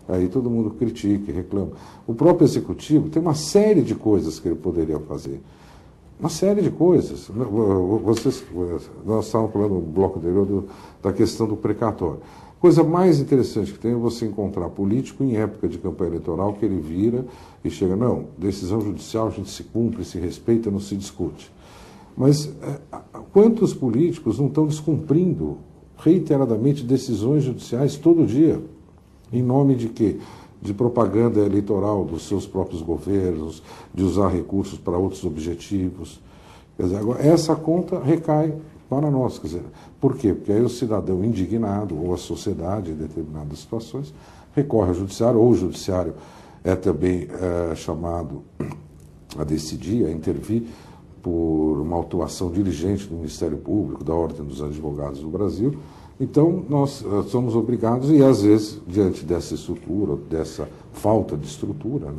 Aí todo mundo critica e reclama. O próprio executivo tem uma série de coisas que ele poderia fazer. Uma série de coisas. Nós estávamos falando no bloco anterior da questão do precatório. Coisa mais interessante que tem é você encontrar político em época de campanha eleitoral que ele vira e chega, não, decisão judicial a gente se cumpre, se respeita, não se discute. Mas quantos políticos não estão descumprindo reiteradamente decisões judiciais todo dia? Em nome de quê? De propaganda eleitoral dos seus próprios governos, de usar recursos para outros objetivos. Quer dizer, agora, essa conta recai para nós. Quer dizer, por quê? Porque aí o cidadão indignado, ou a sociedade, em determinadas situações, recorre ao judiciário, ou o judiciário é também chamado a decidir, a intervir por uma autuação diligente do Ministério Público, da Ordem dos Advogados do Brasil. Então, nós somos obrigados, e às vezes, diante dessa estrutura, dessa falta de estrutura,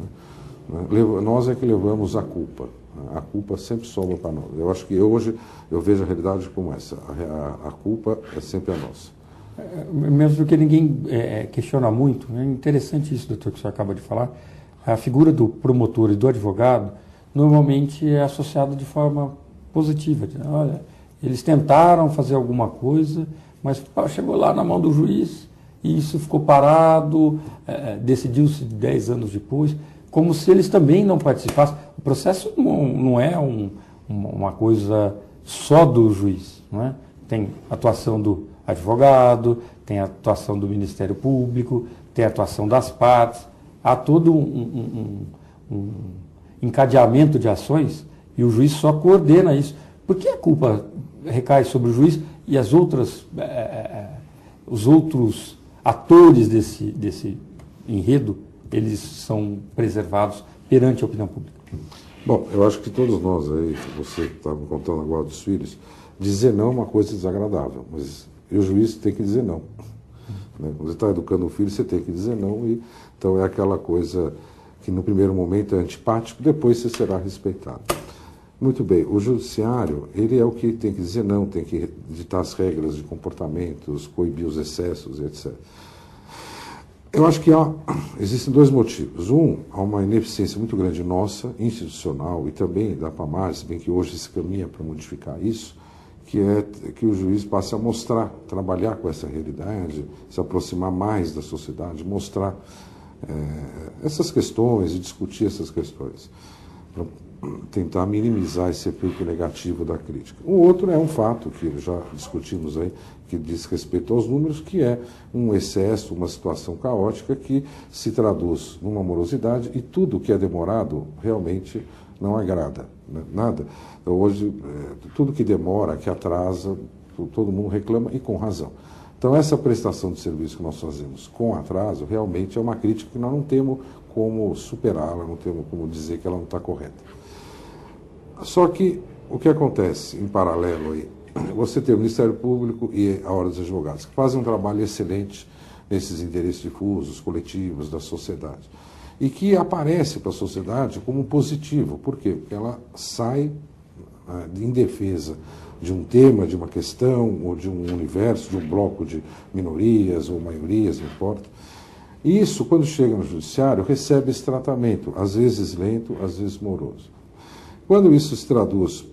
nós é que levamos a culpa. A culpa sempre sobra para nós. Eu acho que hoje eu vejo a realidade como essa. A culpa é sempre a nossa. Mesmo porque ninguém questiona muito, é interessante isso, doutor, que o senhor acaba de falar. A figura do promotor e do advogado normalmente é associada de forma positiva. Olha, eles tentaram fazer alguma coisa, mas chegou lá na mão do juiz e isso ficou parado, decidiu-se 10 anos depois, como se eles também não participassem. O processo não é uma coisa só do juiz, não é? Tem atuação do advogado, tem atuação do Ministério Público, tem atuação das partes, há todo um encadeamento de ações e o juiz só coordena isso. Por que a culpa recai sobre o juiz e os outros atores desse enredo, eles são preservados perante a opinião pública? Bom, eu acho que todos nós aí, você estava me contando agora dos filhos, dizer não é uma coisa desagradável, mas o juiz tem que dizer não. Quando você está educando o filho, você tem que dizer não, e então é aquela coisa que no primeiro momento é antipático, depois você será respeitado. Muito bem, o judiciário, ele é o que tem que dizer não, tem que ditar as regras de comportamentos, coibir os excessos, etc. Eu acho que existem dois motivos. Um, há uma ineficiência muito grande nossa, institucional, e também da PAMAR, se bem que hoje se caminha para modificar isso, que é que o juiz passe a mostrar, trabalhar com essa realidade, se aproximar mais da sociedade, mostrar essas questões e discutir essas questões, para tentar minimizar esse efeito negativo da crítica. O outro é um fato que já discutimos aí, que diz respeito aos números, que é um excesso, uma situação caótica que se traduz numa morosidade, e tudo que é demorado realmente não agrada, né? Nada. Então, hoje, tudo que demora, que atrasa, todo mundo reclama, e com razão. Então, essa prestação de serviço que nós fazemos com atraso, realmente é uma crítica que nós não temos como superá-la, não temos como dizer que ela não está correta. Só que o que acontece em paralelo aí? Você tem o Ministério Público e a Ordem dos Advogados, que fazem um trabalho excelente nesses interesses difusos, coletivos, da sociedade. E que aparece para a sociedade como positivo. Por quê? Porque ela sai em defesa de um tema, de uma questão, ou de um universo, de um bloco de minorias ou maiorias, não importa. E isso, quando chega no judiciário, recebe esse tratamento, às vezes lento, às vezes moroso. Quando isso se traduz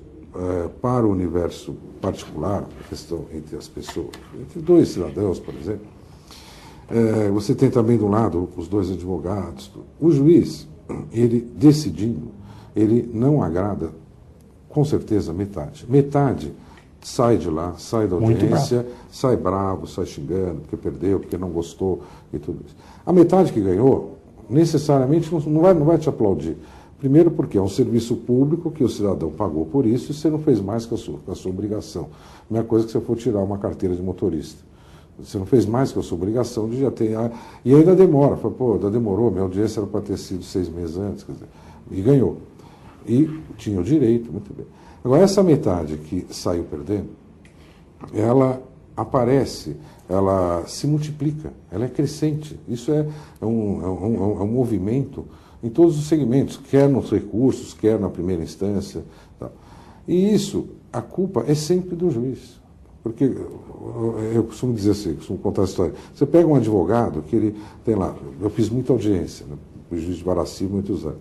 para o universo particular, a questão entre as pessoas, entre dois cidadãos, por exemplo, você tem também do lado os dois advogados. O juiz, ele decidindo, ele não agrada, com certeza, metade. Metade sai de lá, sai da audiência, sai bravo, sai xingando, porque perdeu, porque não gostou e tudo isso. A metade que ganhou, necessariamente, não vai te aplaudir. Primeiro porque é um serviço público que o cidadão pagou por isso e você não fez mais que a sua obrigação. A mesma coisa que você for tirar uma carteira de motorista. Você não fez mais que a sua obrigação de já ter... E ainda demora. Fala, pô, ainda demorou, minha audiência era para ter sido 6 meses antes. Quer dizer, e ganhou. E tinha o direito, muito bem. Agora, essa metade que saiu perdendo, ela aparece, ela se multiplica, ela é crescente. Isso é um movimento em todos os segmentos, quer nos recursos, quer na primeira instância. Tal. E isso, a culpa é sempre do juiz. Porque eu costumo dizer assim, costumo contar a história. Você pega um advogado que ele tem lá, eu fiz muita audiência, né, o juiz de Baracy, muitos anos.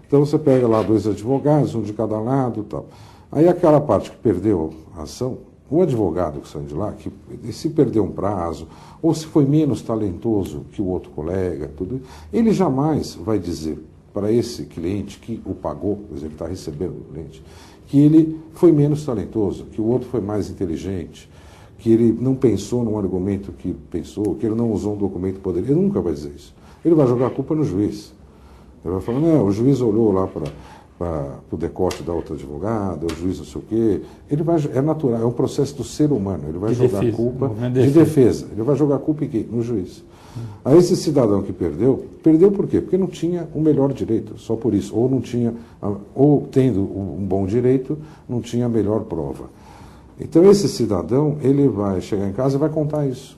Então você pega lá 2 advogados, um de cada lado e tal. Aí aquela parte que perdeu a ação, o advogado que saiu de lá, que se perdeu um prazo, ou se foi menos talentoso que o outro colega, tudo, ele jamais vai dizer para esse cliente que o pagou, quer dizer, ele está recebendo o cliente, que ele foi menos talentoso, que o outro foi mais inteligente, que ele não pensou num argumento que pensou, que ele não usou um documento poderoso. Ele nunca vai dizer isso. Ele vai jogar a culpa no juiz. Ele vai falar, não, o juiz olhou lá para o decote da outra advogada, o juiz não sei o quê. Ele vai, é natural, é um processo do ser humano. Ele vai jogar a culpa de defesa. Ele vai jogar a culpa em quem? No juiz. Aí esse cidadão que perdeu por quê? Porque não tinha o melhor direito, só por isso. Ou não tinha, ou tendo um bom direito, não tinha a melhor prova. Então esse cidadão, ele vai chegar em casa e vai contar isso.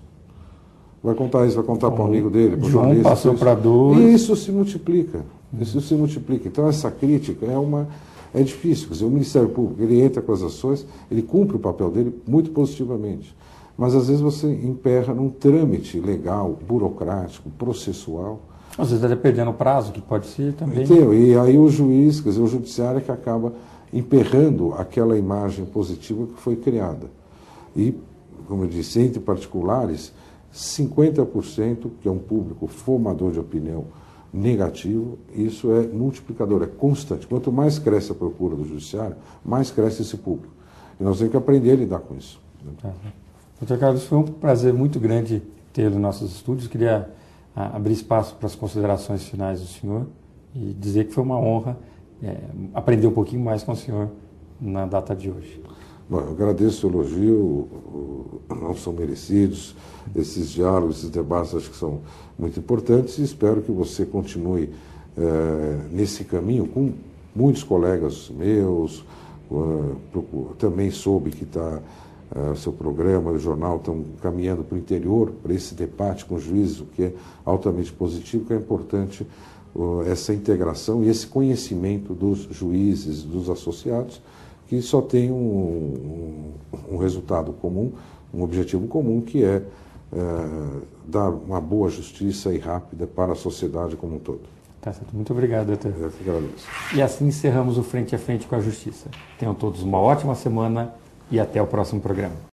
Vai contar isso, vai contar para um amigo dele, para o jornalista. Passou para 2. E isso se multiplica. Isso se multiplica. Então essa crítica é difícil. Quer dizer, o Ministério Público, ele entra com as ações, ele cumpre o papel dele muito positivamente. Mas às vezes você emperra num trâmite legal, burocrático, processual. Às vezes está perdendo o prazo, que pode ser também. Entendeu? E aí o juiz, quer dizer, o judiciário é que acaba emperrando aquela imagem positiva que foi criada. E, como eu disse, entre particulares, 50%, que é um público formador de opinião negativo, isso é multiplicador, é constante. Quanto mais cresce a procura do judiciário, mais cresce esse público. E nós temos que aprender a lidar com isso. Doutor Carlos, foi um prazer muito grande tê-lo nos nossos estúdios. Queria abrir espaço para as considerações finais do senhor e dizer que foi uma honra aprender um pouquinho mais com o senhor na data de hoje. Bom, eu agradeço o elogio, não são merecidos, esses diálogos, esses debates acho que são muito importantes e espero que você continue nesse caminho com muitos colegas meus, também soube que seu programa e o jornal estão caminhando para o interior, para esse debate com os juízes, o que é altamente positivo, que é importante essa integração e esse conhecimento dos juízes, dos associados, que só tem um resultado comum, um objetivo comum, que é dar uma boa justiça e rápida para a sociedade como um todo. Tá certo. Muito obrigado, doutor. Eu que agradeço. E assim encerramos o Frente a Frente com a Justiça. Tenham todos uma ótima semana e até o próximo programa.